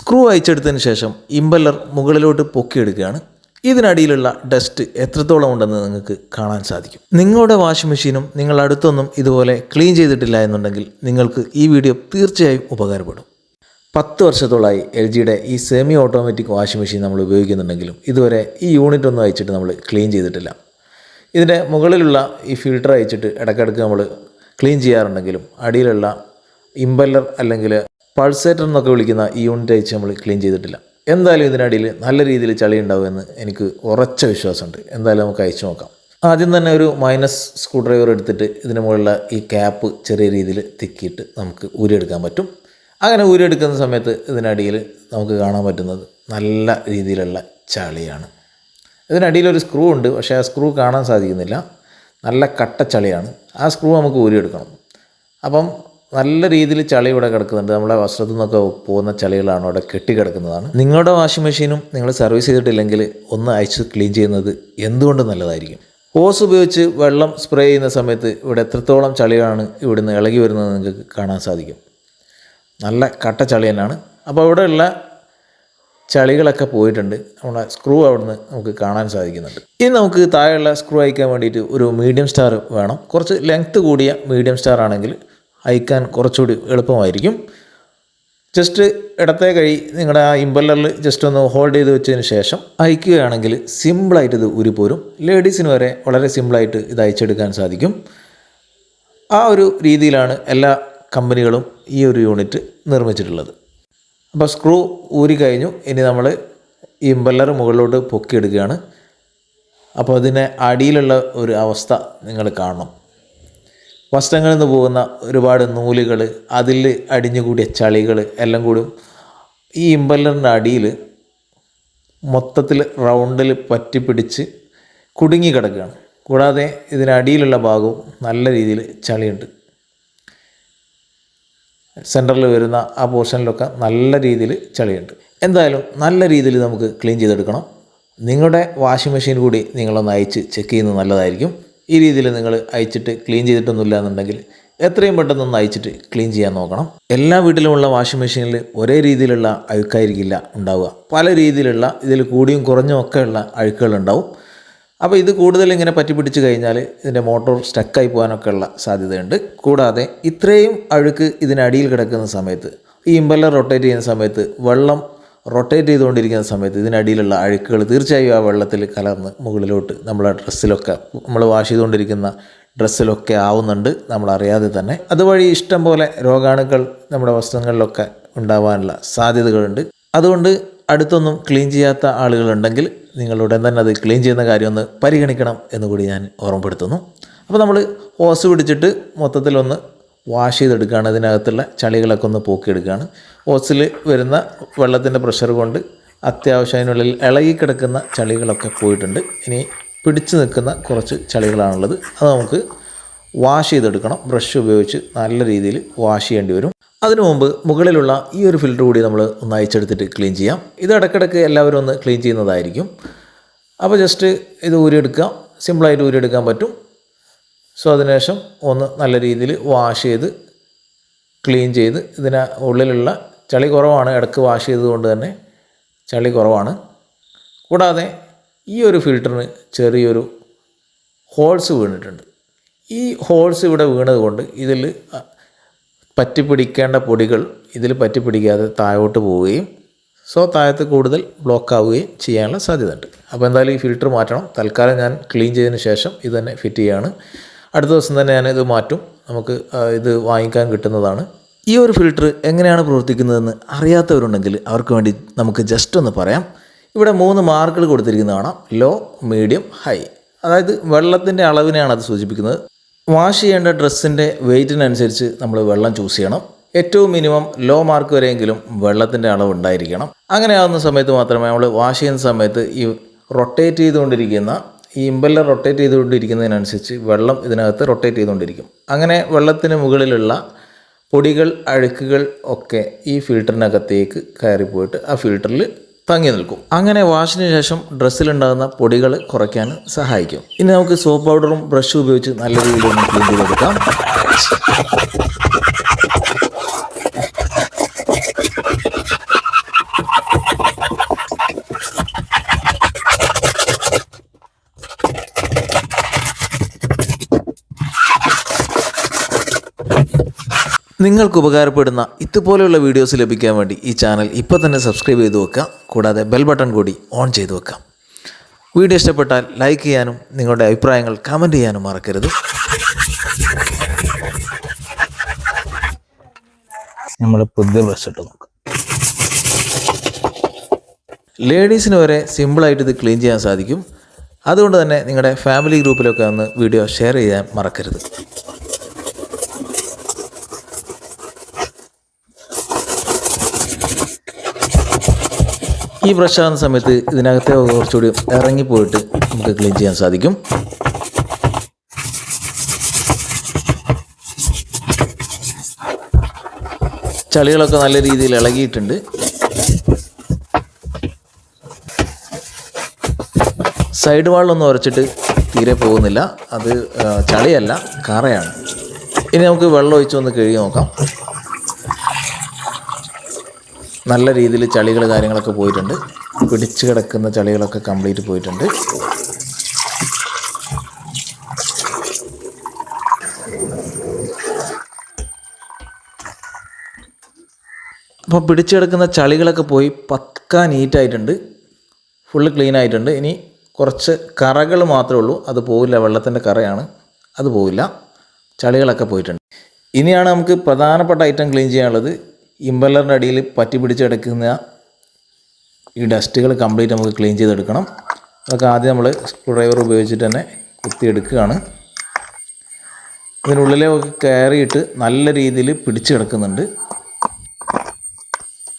Screw അയച്ചെടുത്തതിന് ശേഷം impeller മുകളിലോട്ട് പൊക്കിയെടുക്കുകയാണ്. ഇതിനടിയിലുള്ള dust എത്രത്തോളം ഉണ്ടെന്ന് നിങ്ങൾക്ക് കാണാൻ സാധിക്കും. നിങ്ങളുടെ വാഷിംഗ് മെഷീനും നിങ്ങൾ അടുത്തൊന്നും ഇതുപോലെ ക്ലീൻ ചെയ്തിട്ടില്ല എന്നുണ്ടെങ്കിൽ നിങ്ങൾക്ക് ഈ വീഡിയോ തീർച്ചയായും ഉപകാരപ്പെടും. 10 വർഷത്തോളമായി LGയുടെ ഈ സെമി ഓട്ടോമാറ്റിക് വാഷിംഗ് മെഷീൻ നമ്മൾ ഉപയോഗിക്കുന്നുണ്ടെങ്കിലും ഇതുവരെ ഈ യൂണിറ്റ് ഒന്നും അയച്ചിട്ട് നമ്മൾ ക്ലീൻ ചെയ്തിട്ടില്ല. ഇതിൻ്റെ മുകളിലുള്ള ഈ ഫിൽട്ടർ അയച്ചിട്ട് ഇടയ്ക്കിടയ്ക്ക് നമ്മൾ ക്ലീൻ ചെയ്യാറുണ്ടെങ്കിലും അടിയിലുള്ള ഇമ്പല്ലർ അല്ലെങ്കിൽ പൾസേറ്റർ എന്നൊക്കെ വിളിക്കുന്ന ഈ യൂണിറ്റ് അയച്ച് നമ്മൾ ക്ലീൻ ചെയ്തിട്ടില്ല. എന്തായാലും ഇതിനടിയിൽ നല്ല രീതിയിൽ ചളി ഉണ്ടാവുമെന്ന് എനിക്ക് ഉറച്ച വിശ്വാസമുണ്ട്. എന്തായാലും നമുക്ക് അയച്ചു നോക്കാം. ആദ്യം തന്നെ ഒരു മൈനസ് സ്ക്രൂ ഡ്രൈവർ എടുത്തിട്ട് ഇതിന് മുകളിലുള്ള ഈ ക്യാപ്പ് ചെറിയ രീതിയിൽ തിക്കിയിട്ട് നമുക്ക് ഊരിയെടുക്കാൻ പറ്റും. അങ്ങനെ ഊരിയെടുക്കുന്ന സമയത്ത് ഇതിനടിയിൽ നമുക്ക് കാണാൻ പറ്റുന്നത് നല്ല രീതിയിലുള്ള ചളിയാണ്. ഇതിനടിയിലൊരു സ്ക്രൂ ഉണ്ട്, പക്ഷേ ആ സ്ക്രൂ കാണാൻ സാധിക്കുന്നില്ല. നല്ല കട്ട ചളിയാണ്. ആ സ്ക്രൂ നമുക്ക് ഊരിയെടുക്കണം. അപ്പം നല്ല രീതിയിൽ ചളി ഇവിടെ കിടക്കുന്നുണ്ട്. നമ്മളെ വസ്ത്രത്തിൽ നിന്നൊക്കെ പോകുന്ന ചളികളാണ് ഇവിടെ കെട്ടിക്കിടക്കുന്നതാണ്. നിങ്ങളുടെ വാഷിംഗ് മെഷീനും നിങ്ങൾ സർവീസ് ചെയ്തിട്ടില്ലെങ്കിൽ ഒന്ന് അയച്ച് ക്ലീൻ ചെയ്യുന്നത് എന്തുകൊണ്ടും നല്ലതായിരിക്കും. ഹോസ് ഉപയോഗിച്ച് വെള്ളം സ്പ്രേ ചെയ്യുന്ന സമയത്ത് ഇവിടെ എത്രത്തോളം ചളിയാണ് ഇവിടുന്ന് ഇളകി വരുന്നത് നിങ്ങൾക്ക് കാണാൻ സാധിക്കും. നല്ല കട്ട ചളി തന്നെയാണ്. അപ്പോൾ ഇവിടെയുള്ള ചളികളൊക്കെ പോയിട്ടുണ്ട്. നമ്മുടെ സ്ക്രൂ അവിടുന്ന് നമുക്ക് കാണാൻ സാധിക്കുന്നുണ്ട്. ഇനി നമുക്ക് താഴെയുള്ള സ്ക്രൂ അയക്കാൻ വേണ്ടിയിട്ട് ഒരു മീഡിയം സ്റ്റാർ വേണം. കുറച്ച് ലെങ്ത്ത് കൂടിയ മീഡിയം സ്റ്റാർ ആണെങ്കിൽ അയക്കാൻ കുറച്ചുകൂടി എളുപ്പമായിരിക്കും. ജസ്റ്റ് ഇടത്തെ കൈ നിങ്ങളുടെ ആ ഇമ്പല്ലറിൽ ജസ്റ്റ് ഒന്ന് ഹോൾഡ് ചെയ്ത് വെച്ചതിന് ശേഷം അയക്കുകയാണെങ്കിൽ സിമ്പിളായിട്ട് ഇത് ഉരുപോരും. ലേഡീസിന് വരെ വളരെ സിമ്പിളായിട്ട് ഇത് അയച്ചെടുക്കാൻ സാധിക്കും. ആ ഒരു രീതിയിലാണ് എല്ലാ കമ്പനികളും ഈ ഒരു യൂണിറ്റ് നിർമ്മിച്ചിട്ടുള്ളത്. അപ്പോൾ സ്ക്രൂ ഊരി കഴിഞ്ഞു. ഇനി നമ്മൾ ഈ ഇമ്പല്ലർ മുകളിലോട്ട് പൊക്കിയെടുക്കുകയാണ്. അപ്പോൾ അതിന് അടിയിലുള്ള ഒരു അവസ്ഥ നിങ്ങൾ കാണണം. വസ്ത്രങ്ങളിൽ നിന്ന് പോകുന്ന ഒരുപാട് നൂലുകൾ, അതിൽ അടിഞ്ഞുകൂടിയ ചളികൾ എല്ലാം കൂടി ഈ ഇമ്പല്ലറിൻ്റെ അടിയിൽ മൊത്തത്തിൽ റൗണ്ടിൽ പറ്റിപ്പിടിച്ച് കുടുങ്ങി കിടക്കുകയാണ്. കൂടാതെ ഇതിനടിയിലുള്ള ഭാഗവും നല്ല രീതിയിൽ ചളിയുണ്ട്. സെൻറ്ററിൽ വരുന്ന ആ പോർഷനിലൊക്കെ നല്ല രീതിയിൽ ചളിയുണ്ട്. എന്തായാലും നല്ല രീതിയിൽ നമുക്ക് ക്ലീൻ ചെയ്തെടുക്കണം. നിങ്ങളുടെ വാഷിംഗ് മെഷീൻ കൂടി നിങ്ങളൊന്ന് അയച്ച് ചെക്ക് ചെയ്യുന്നത് നല്ലതായിരിക്കും. ഈ രീതിയിൽ നിങ്ങൾ അയച്ചിട്ട് ക്ലീൻ ചെയ്തിട്ടൊന്നുമില്ല എന്നുണ്ടെങ്കിൽ എത്രയും പെട്ടെന്നൊന്ന് അയച്ചിട്ട് ക്ലീൻ ചെയ്യാൻ നോക്കണം. എല്ലാ വീട്ടിലുമുള്ള വാഷിംഗ് മെഷീനിൽ ഒരേ രീതിയിലുള്ള അഴുക്കായിരിക്കില്ല ഉണ്ടാവുക. പല രീതിയിലുള്ള ഇതിൽ കൂടിയും കുറഞ്ഞും ഒക്കെയുള്ള അഴുക്കുകളുണ്ടാവും. അപ്പോൾ ഇത് കൂടുതൽ ഇങ്ങനെ പറ്റിപ്പിടിച്ച് കഴിഞ്ഞാൽ ഇതിൻ്റെ മോട്ടോർ സ്റ്റക്കായി പോകാനൊക്കെ ഉള്ള സാധ്യതയുണ്ട്. കൂടാതെ ഇത്രയും അഴുക്ക് ഇതിനടിയിൽ കിടക്കുന്ന സമയത്ത് ഈ ഇമ്പല്ലർ റൊട്ടേറ്റ് ചെയ്യുന്ന സമയത്ത് വെള്ളം റൊട്ടേറ്റ് ചെയ്തുകൊണ്ടിരിക്കുന്ന സമയത്ത് ഇതിനടിയിലുള്ള അഴുക്കുകൾ തീർച്ചയായും ആ വെള്ളത്തിൽ കലർന്ന് മുകളിലോട്ട് നമ്മളെ ഡ്രസ്സിലൊക്കെ നമ്മൾ വാഷ് ചെയ്തുകൊണ്ടിരിക്കുന്ന ഡ്രസ്സിലൊക്കെ ആവുന്നുണ്ട് നമ്മളറിയാതെ തന്നെ. അതുവഴി ഇഷ്ടം പോലെ രോഗാണുക്കൾ നമ്മുടെ വസ്ത്രങ്ങളിലൊക്കെ ഉണ്ടാവാനുള്ള സാധ്യതകളുണ്ട്. അതുകൊണ്ട് അടുത്തൊന്നും ക്ലീൻ ചെയ്യാത്ത ആളുകളുണ്ടെങ്കിൽ നിങ്ങളുടൻ തന്നെ അത് ക്ലീൻ ചെയ്യുന്ന കാര്യം ഒന്ന് പരിഗണിക്കണം എന്നുകൂടി ഞാൻ ഓർമ്മപ്പെടുത്തുന്നു. അപ്പോൾ നമ്മൾ ഹോസ് പിടിച്ചിട്ട് മൊത്തത്തിലൊന്ന് വാഷ് ചെയ്തെടുക്കുകയാണ്. അതിനകത്തുള്ള ചളികളൊക്കെ ഒന്ന് പോക്കിയെടുക്കുകയാണ്. ഹോസിൽ വരുന്ന വെള്ളത്തിൻ്റെ പ്രഷർ കൊണ്ട് അത്യാവശ്യം അതിനുള്ളിൽ ഇളകിക്കിടക്കുന്ന ചളികളൊക്കെ പോയിട്ടുണ്ട്. ഇനി പിടിച്ചു നിൽക്കുന്ന കുറച്ച് ചളികളാണുള്ളത്. അത് നമുക്ക് വാഷ് ചെയ്തെടുക്കണം. ബ്രഷ് ഉപയോഗിച്ച് നല്ല രീതിയിൽ വാഷ് ചെയ്യേണ്ടി വരും. അതിനു മുമ്പ് മുകളിലുള്ള ഈ ഒരു ഫിൽറ്റർ കൂടി നമ്മൾ ഒന്ന് അയച്ചെടുത്തിട്ട് ക്ലീൻ ചെയ്യാം. ഇത് ഇടയ്ക്കിടയ്ക്ക് എല്ലാവരും ഒന്ന് ക്ലീൻ ചെയ്യുന്നതായിരിക്കും. അപ്പോൾ ജസ്റ്റ് ഇത് ഊരിയെടുക്കുക. സിമ്പിളായിട്ട് ഊരിയെടുക്കാൻ പറ്റും. സോ അതിനുശേഷം ഒന്ന് നല്ല രീതിയിൽ വാഷ് ചെയ്ത് ക്ലീൻ ചെയ്ത് ഇതിന് ഉള്ളിലുള്ള ചളി കുറവാണ്. ഇടയ്ക്ക് വാഷ് ചെയ്തതുകൊണ്ട് തന്നെ ചളി കുറവാണ്. കൂടാതെ ഈ ഒരു ഫിൽറ്ററിന് ചെറിയൊരു ഹോൾസ് വീണിട്ടുണ്ട്. ഈ ഹോൾസ് ഇവിടെ വീണത് കൊണ്ട് ഇതിൽ പറ്റിപ്പിടിക്കേണ്ട പൊടികൾ ഇതിൽ പറ്റിപ്പിടിക്കാതെ താഴോട്ട് പോവുകയും താഴത്ത് കൂടുതൽ ബ്ലോക്ക് ആവുകയും ചെയ്യാനുള്ള സാധ്യതയുണ്ട്. അപ്പോൾ എന്തായാലും ഈ ഫിൽറ്റർ മാറ്റണം. തൽക്കാലം ഞാൻ ക്ലീൻ ചെയ്തതിന് ശേഷം ഇത് തന്നെ ഫിറ്റ് ചെയ്യുകയാണ്. അടുത്ത ദിവസം തന്നെ ഞാനിത് മാറ്റും. നമുക്ക് ഇത് വാങ്ങിക്കാൻ കിട്ടുന്നതാണ്. ഈ ഒരു ഫിൽറ്റർ എങ്ങനെയാണ് പ്രവർത്തിക്കുന്നതെന്ന് അറിയാത്തവരുണ്ടെങ്കിൽ അവർക്ക് വേണ്ടി നമുക്ക് ജസ്റ്റ് ഒന്ന് പറയാം. ഇവിടെ 3 മാർക്കുകൾ കൊടുത്തിരിക്കുന്നത് കാണാം. Low, medium, high. അതായത് വെള്ളത്തിൻ്റെ അളവിനെയാണ് അത് സൂചിപ്പിക്കുന്നത്. വാഷ് ചെയ്യേണ്ട ഡ്രസ്സിൻ്റെ വെയ്റ്റിനനുസരിച്ച് നമ്മൾ വെള്ളം ചൂസ് ചെയ്യണം. ഏറ്റവും മിനിമം ലോ മാർക്ക് വരെയെങ്കിലും വെള്ളത്തിൻ്റെ അളവ് ഉണ്ടായിരിക്കണം. അങ്ങനെ ആകുന്ന സമയത്ത് മാത്രമേ നമ്മൾ വാഷ് ചെയ്യുന്ന സമയത്ത് ഈ റൊട്ടേറ്റ് ചെയ്തുകൊണ്ടിരിക്കുന്ന ഈ ഇമ്പല്ലർ റൊട്ടേറ്റ് ചെയ്തുകൊണ്ടിരിക്കുന്നതിനനുസരിച്ച് വെള്ളം ഇതിനകത്ത് റൊട്ടേറ്റ് ചെയ്തുകൊണ്ടിരിക്കും. അങ്ങനെ വെള്ളത്തിന് മുകളിലുള്ള പൊടികൾ, അഴുക്കുകൾ ഒക്കെ ഈ ഫിൽറ്ററിനകത്തേക്ക് കയറിപ്പോയിട്ട് ആ ഫിൽറ്ററിൽ തങ്ങി നിൽക്കും. അങ്ങനെ വാഷിന് ശേഷം ഡ്രസ്സിലുണ്ടാകുന്ന പൊടികൾ കുറയ്ക്കാൻ സഹായിക്കും. ഇനി നമുക്ക് സോപ്പ് പൗഡറും ബ്രഷും ഉപയോഗിച്ച് നല്ല രീതിയിൽ ഒന്ന് ക്ലീൻ ചെയ്തെടുക്കാം. നിങ്ങൾക്ക് ഉപകാരപ്പെടുന്ന ഇതുപോലെയുള്ള വീഡിയോസ് ലഭിക്കാൻ വേണ്ടി ഈ ചാനൽ ഇപ്പോൾ തന്നെ സബ്സ്ക്രൈബ് ചെയ്ത് വെക്കുക. കൂടാതെ ബെൽ ബട്ടൺ കൂടി ഓൺ ചെയ്ത് വെക്കാം. വീഡിയോ ഇഷ്ടപ്പെട്ടാൽ ലൈക്ക് ചെയ്യാനും നിങ്ങളുടെ അഭിപ്രായങ്ങൾ കമൻറ്റ് ചെയ്യാനും മറക്കരുത്. നമ്മൾ പുതിയ ബ്രഷ് ഇട്ട് നോക്കാം. ലേഡീസിന് വരെ സിമ്പിളായിട്ട് ഇത് ക്ലീൻ ചെയ്യാൻ സാധിക്കും. അതുകൊണ്ട് തന്നെ നിങ്ങളുടെ ഫാമിലി ഗ്രൂപ്പിലൊക്കെ ഒന്ന് വീഡിയോ ഷെയർ ചെയ്യാൻ മറക്കരുത്. ഈ ബ്രഷ് ആകുന്ന സമയത്ത് ഇതിനകത്തെ കുറച്ചുകൂടി ഇറങ്ങിപ്പോയിട്ട് നമുക്ക് ക്ലീൻ ചെയ്യാൻ സാധിക്കും. ചളികളൊക്കെ നല്ല രീതിയിൽ ഇളകിയിട്ടുണ്ട്. സൈഡ് വാളൊന്നും ഉരച്ചിട്ട് തീരെ പോകുന്നില്ല. അത് ചളിയല്ല, കറയാണ്. ഇനി നമുക്ക് വെള്ളം ഒഴിച്ചൊന്ന് കഴുകി നോക്കാം. നല്ല രീതിയിൽ ചളികൾ കാര്യങ്ങളൊക്കെ പോയിട്ടുണ്ട്. പിടിച്ച് കിടക്കുന്ന ചളികളൊക്കെ കംപ്ലീറ്റ് പോയിട്ടുണ്ട്. അപ്പോൾ പിടിച്ച് കിടക്കുന്ന ചളികളൊക്കെ പോയി പക്കാ നീറ്റായിട്ടുണ്ട്. ഫുള്ള് ക്ലീൻ ആയിട്ടുണ്ട്. ഇനി കുറച്ച് കറകൾ മാത്രമേ ഉള്ളൂ. അത് പോവില്ല, വെള്ളത്തിൻ്റെ കറയാണ്, അത് പോവില്ല. ചളികളൊക്കെ പോയിട്ടുണ്ട്. ഇനിയാണ് നമുക്ക് പ്രധാനപ്പെട്ട ഐറ്റം ക്ലീൻ ചെയ്യാനുള്ളത്. ഇമ്പല്ലറിൻ്റെ അടിയിൽ പറ്റി പിടിച്ച് കിടക്കുന്ന ഈ ഡസ്റ്റുകൾ കംപ്ലീറ്റ് നമുക്ക് ക്ലീൻ ചെയ്തെടുക്കണം. അതൊക്കെ ആദ്യം നമ്മൾ സ്ക്രൂ ഡ്രൈവർ ഉപയോഗിച്ചിട്ട് തന്നെ കുത്തിയെടുക്കുകയാണ്. ഇതിനുള്ളിലേക്ക് കയറിയിട്ട് നല്ല രീതിയിൽ പിടിച്ച് കിടക്കുന്നുണ്ട്.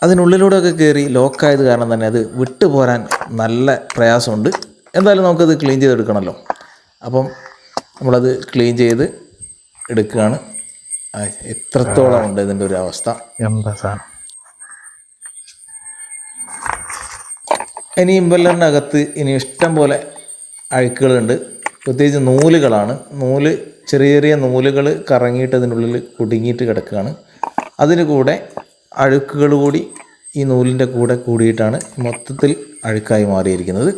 അതിനുള്ളിലൂടെയൊക്കെ കയറി ലോക്കായത് കാരണം തന്നെ അത് വിട്ടു പോരാൻ നല്ല പ്രയാസമുണ്ട്. എന്തായാലും നമുക്കത് ക്ലീൻ ചെയ്തെടുക്കണമല്ലോ. അപ്പം നമ്മളത് ക്ലീൻ ചെയ്ത് എടുക്കുകയാണ്. എത്രത്തോളം ഉണ്ട് ഇതിൻ്റെ ഒരു അവസ്ഥ. എന്താ സാധനം. ഇനി ഇമ്പല്ലറിൻ്റെ അകത്ത് ഇനി ഇഷ്ടം പോലെ അഴുക്കുകളുണ്ട്. പ്രത്യേകിച്ച് നൂലുകളാണ്. ചെറിയ ചെറിയ നൂലുകൾ കറങ്ങിയിട്ട് അതിനുള്ളിൽ കുടുങ്ങിയിട്ട് കിടക്കുകയാണ്. അതിന് കൂടെ അഴുക്കുകൾ കൂടി ഈ നൂലിൻ്റെ കൂടെ കൂടിയിട്ടാണ് മൊത്തത്തിൽ അഴുക്കായി മാറിയിരിക്കുന്നത്.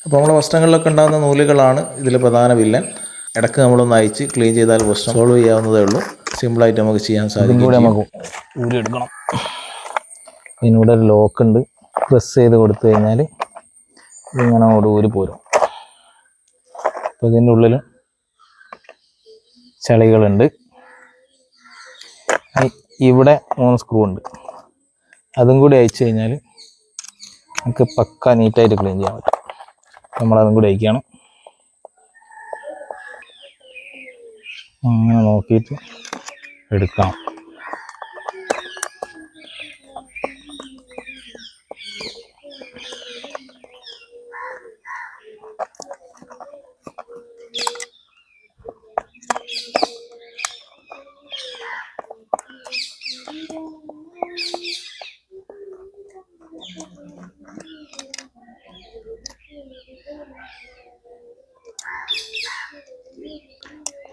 അപ്പോൾ നമ്മുടെ വസ്ത്രങ്ങളിലൊക്കെ ഉണ്ടാകുന്ന നൂലുകളാണ് ഇതിൽ പ്രധാന വില്ലൻ. ഇടയ്ക്ക് നമ്മളൊന്ന് അയച്ച് ക്ലീൻ ചെയ്താൽ പ്രശ്നം സോൾവ് ചെയ്യാവുന്നതേ ഉള്ളൂ. സിമ്പിളായിട്ട് നമുക്ക് ചെയ്യാൻ സാധിക്കും. നമുക്ക് ഊരി എടുക്കണം. ഇതിനൂടെ ഒരു ലോക്ക് ഉണ്ട്. പ്രസ് ചെയ്ത് കൊടുത്തു കഴിഞ്ഞാൽ ഇതിങ്ങനെ ഊരി പോരും. അപ്പോൾ ഇതിൻ്റെ ഉള്ളിൽ ചളികളുണ്ട്. ഇവിടെ 3 സ്ക്രൂ ഉണ്ട്. അതും കൂടി അയച്ചു കഴിഞ്ഞാൽ നമുക്ക് പക്ക നീറ്റായിട്ട് ക്ലീൻ ചെയ്യാൻ പറ്റും. നമ്മളതും കൂടി അയക്കുകയാണ്. അങ്ങനെ നോക്കിയിട്ട് എടുക്കാം.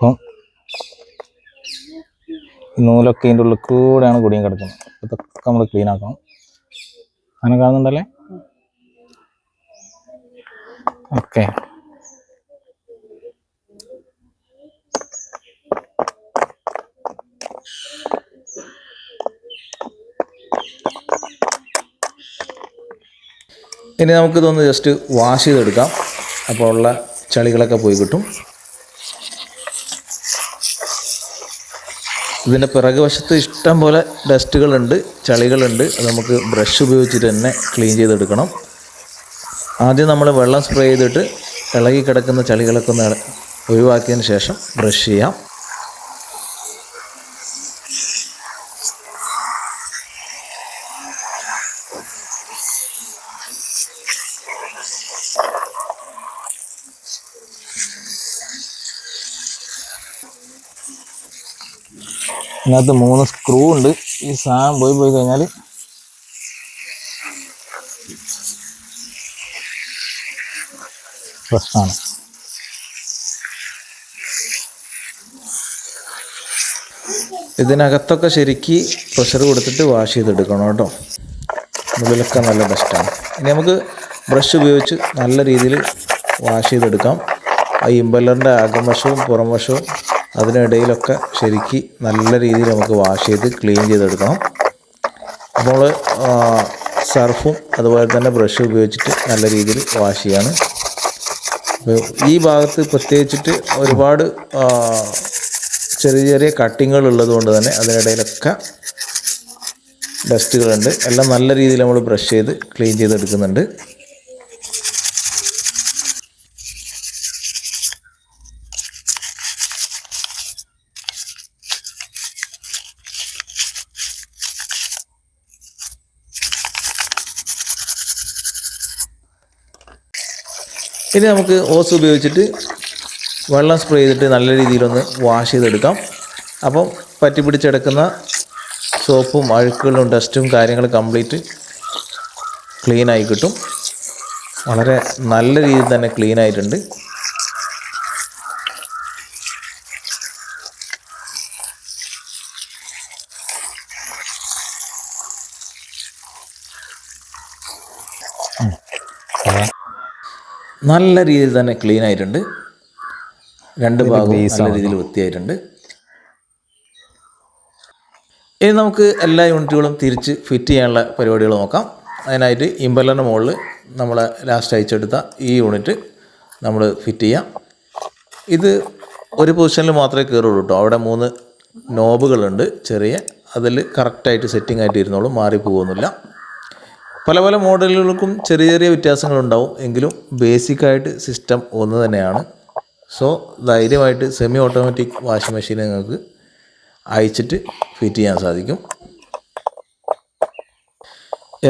അപ്പം നൂലൊക്കെ ഇതിൻ്റെ ഉള്ളിൽ കൂടെയാണ് കുടിയും കിടക്കുന്നത്. ഇതൊക്കെ നമ്മൾ ക്ലീൻ ആക്കണം. അങ്ങനെ കാണുന്നുണ്ടല്ലേ? ഓക്കെ. ഇനി നമുക്കിതൊന്ന് ജസ്റ്റ് വാഷ് ചെയ്തെടുക്കാം. അപ്പോൾ ഉള്ള ചളികളൊക്കെ പോയി കിട്ടും. ഇതിൻ്റെ പിറകു വശത്ത് ഇഷ്ടം പോലെ ഡസ്റ്റുകളുണ്ട്, ചളികളുണ്ട്. അത് നമുക്ക് ബ്രഷ് ഉപയോഗിച്ചിട്ട് തന്നെ ക്ലീൻ ചെയ്തെടുക്കണം. ആദ്യം നമ്മൾ വെള്ളം സ്പ്രേ ചെയ്തിട്ട് ഇളകി കിടക്കുന്ന ചളികളൊക്കെ ഒന്ന് ഒഴിവാക്കിയതിന് ശേഷം ബ്രഷ് ചെയ്യാം. ഇതിനകത്ത് 3 സ്ക്രൂ ഉണ്ട്. ഈ സാധനം പോയി കഴിഞ്ഞാൽ പ്രശ്നമാണ്. ഇതിനകത്തൊക്കെ ശരിക്ക് പ്രഷർ കൊടുത്തിട്ട് വാഷ് ചെയ്തെടുക്കണം കേട്ടോ. മുകളിലൊക്കെ നല്ല ഡസ്റ്റാണ്. ഇനി നമുക്ക് ബ്രഷ് ഉപയോഗിച്ച് നല്ല രീതിയിൽ വാഷ് ചെയ്തെടുക്കാം. ആ ഇമ്പല്ലറിൻ്റെ അകംവശവും പുറം വശവും അതിനിടയിലൊക്കെ ശരിക്ക് നല്ല രീതിയിൽ നമുക്ക് വാഷ് ചെയ്ത് ക്ലീൻ ചെയ്തെടുക്കണം. അപ്പോൾ സർഫും അതുപോലെ തന്നെ ബ്രഷ് ഉപയോഗിച്ചിട്ട് നല്ല രീതിയിൽ വാഷ് ചെയ്യാണ്. ഈ ഭാഗത്ത് പ്രത്യേകിച്ചിട്ട് ഒരുപാട് ചെറിയ ചെറിയ കട്ടിങ്ങുകൾ ഉള്ളത് കൊണ്ട് തന്നെ അതിനിടയിലൊക്കെ ഡസ്റ്റുകളുണ്ട്. എല്ലാം നല്ല രീതിയിൽ നമ്മൾ ബ്രഷ് ചെയ്ത് ക്ലീൻ ചെയ്തെടുക്കുന്നുണ്ട്. ഇനി നമുക്ക് ഓസ് ഉപയോഗിച്ചിട്ട് വെള്ളം സ്പ്രേ ചെയ്തിട്ട് നല്ല രീതിയിലൊന്ന് വാഷ് ചെയ്തെടുക്കാം. അപ്പം പറ്റി പിടിച്ചെടുക്കുന്ന സോപ്പും അഴുക്കുകളും ഡസ്റ്റും കാര്യങ്ങളും കംപ്ലീറ്റ് ക്ലീനായി കിട്ടും. വളരെ നല്ല രീതിയിൽ തന്നെ ക്ലീൻ ആയിട്ടുണ്ട്. നല്ല രീതിയിൽ തന്നെ ക്ലീൻ ആയിട്ടുണ്ട്. രണ്ട് ഭാഗവും നല്ല രീതിയിൽ വൃത്തിയായിട്ടുണ്ട്. ഇനി നമുക്ക് എല്ലാ യൂണിറ്റുകളും തിരിച്ച് ഫിറ്റ് ചെയ്യാനുള്ള പരിപാടികൾ നോക്കാം. അതിനായിട്ട് ഇമ്പല്ലറിൻ്റെ മുകളിൽ നമ്മൾ ലാസ്റ്റ് അയച്ചെടുത്ത ഈ യൂണിറ്റ് നമ്മൾ ഫിറ്റ് ചെയ്യാം. ഇത് ഒരു പൊസിഷനിൽ മാത്രമേ കയറുള്ളൂ കേട്ടോ. അവിടെ 3 നോബുകളുണ്ട് ചെറിയ, അതിൽ കറക്റ്റായിട്ട് സെറ്റിംഗ് ആയിട്ട് ഇരുന്നോളും, മാറിപ്പോകുന്നില്ല. പല പല മോഡലുകൾക്കും ചെറിയ ചെറിയ വ്യത്യാസങ്ങളുണ്ടാവും, എങ്കിലും ബേസിക്കായിട്ട് സിസ്റ്റം ഒന്ന് തന്നെയാണ്. സോ ധൈര്യമായിട്ട് സെമി ഓട്ടോമാറ്റിക് വാഷിംഗ് മെഷീൻ നിങ്ങൾക്ക് അയച്ചിട്ട് ഫിറ്റ് ചെയ്യാൻ സാധിക്കും.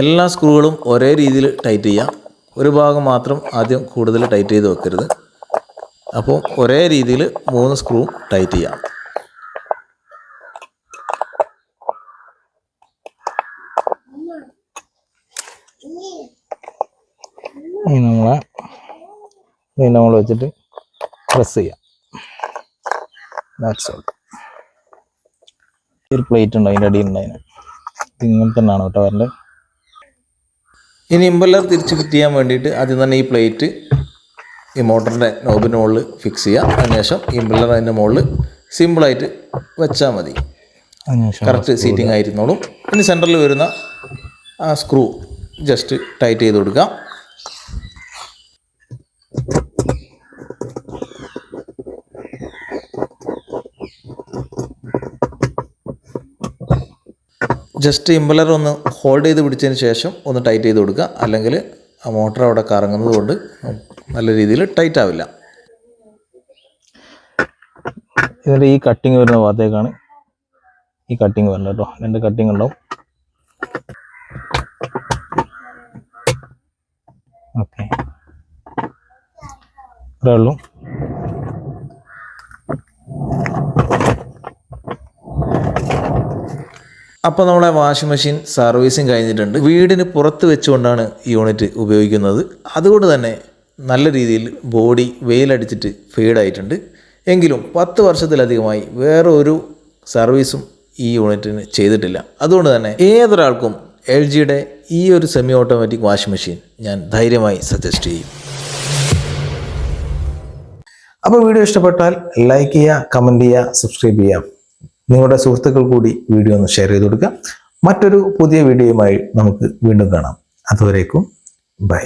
എല്ലാ സ്ക്രൂകളും ഒരേ രീതിയിൽ ടൈറ്റ് ചെയ്യാം. ഒരു ഭാഗം മാത്രം ആദ്യം കൂടുതൽ ടൈറ്റ് ചെയ്ത് വെക്കരുത്. അപ്പോൾ ഒരേ രീതിയിൽ 3 സ്ക്രൂ ടൈറ്റ് ചെയ്യാം. നമ്മൾ വെച്ചിട്ട് പ്രസ് ചെയ്യാം. That's all. ഒരു പ്ലേറ്റ് ഉണ്ട്, അതിൻ്റെ അടിയിലുണ്ട്. ഇങ്ങനെ തന്നെയാണ് കേട്ടോ വരേണ്ടത്. ഇനി ഇമ്പല്ലർ തിരിച്ച് ഫിറ്റ് ചെയ്യാൻ വേണ്ടിയിട്ട് ആദ്യം തന്നെ ഈ പ്ലേറ്റ് ഈ മോട്ടറിൻ്റെ നോബിൻ്റെ മുകളിൽ ഫിക്സ് ചെയ്യുക. അതിനുശേഷം ഇമ്പല്ലർ അതിൻ്റെ മുകളിൽ സിമ്പിളായിട്ട് വെച്ചാൽ മതി. കറക്റ്റ് സീറ്റിംഗ് ആയിരുന്നോളും. ഇനി സെൻറ്ററിൽ വരുന്ന ആ സ്ക്രൂ ജസ്റ്റ് ടൈറ്റ് ചെയ്ത് കൊടുക്കുക. ജസ്റ്റ് ഇമ്പല്ലർ ഒന്ന് ഹോൾഡ് ചെയ്ത് പിടിച്ചതിന് ശേഷം ഒന്ന് ടൈറ്റ് ചെയ്ത് കൊടുക്കുക. അല്ലെങ്കിൽ ആ മോട്ടർ അവിടെ കറങ്ങുന്നത് കൊണ്ട് നല്ല രീതിയിൽ ടൈറ്റ് ആവില്ല. ഇതിൻ്റെ ഈ കട്ടിങ് വരുന്ന ഭാഗത്തേക്കാണ് ഈ കട്ടിങ് വരുന്നത് കേട്ടോ. 2 കട്ടിങ് ഉണ്ടാവും. ഓക്കെ, ഇത്രേ ഉള്ളൂ. അപ്പോൾ നമ്മളെ വാഷിംഗ് മെഷീൻ സർവീസിങ് കഴിഞ്ഞിട്ടുണ്ട്. വീടിന് പുറത്ത് വെച്ചുകൊണ്ടാണ് ഈ യൂണിറ്റ് ഉപയോഗിക്കുന്നത്. അതുകൊണ്ട് തന്നെ നല്ല രീതിയിൽ ബോഡി വെയിലടിച്ചിട്ട് ഫെയ്ഡായിട്ടുണ്ട്. എങ്കിലും 10 വർഷത്തിലധികമായി വേറെ ഒരു സർവീസും ഈ യൂണിറ്റിന് ചെയ്തിട്ടില്ല. അതുകൊണ്ട് തന്നെ ഏതൊരാൾക്കും LGയുടെ ഈ ഒരു സെമി ഓട്ടോമാറ്റിക് വാഷിംഗ് മെഷീൻ ഞാൻ ധൈര്യമായി സജസ്റ്റ് ചെയ്യും. അപ്പോൾ വീഡിയോ ഇഷ്ടപ്പെട്ടാൽ ലൈക്ക് ചെയ്യുക, കമൻറ്റ് ചെയ്യുക, സബ്സ്ക്രൈബ് ചെയ്യുക. നിങ്ങളുടെ സുഹൃത്തുക്കൾ കൂടി വീഡിയോ ഒന്ന് ഷെയർ ചെയ്ത് കൊടുക്കുക. മറ്റൊരു പുതിയ വീഡിയോയുമായി നമുക്ക് വീണ്ടും കാണാം. അതുവരേക്കും ബൈ.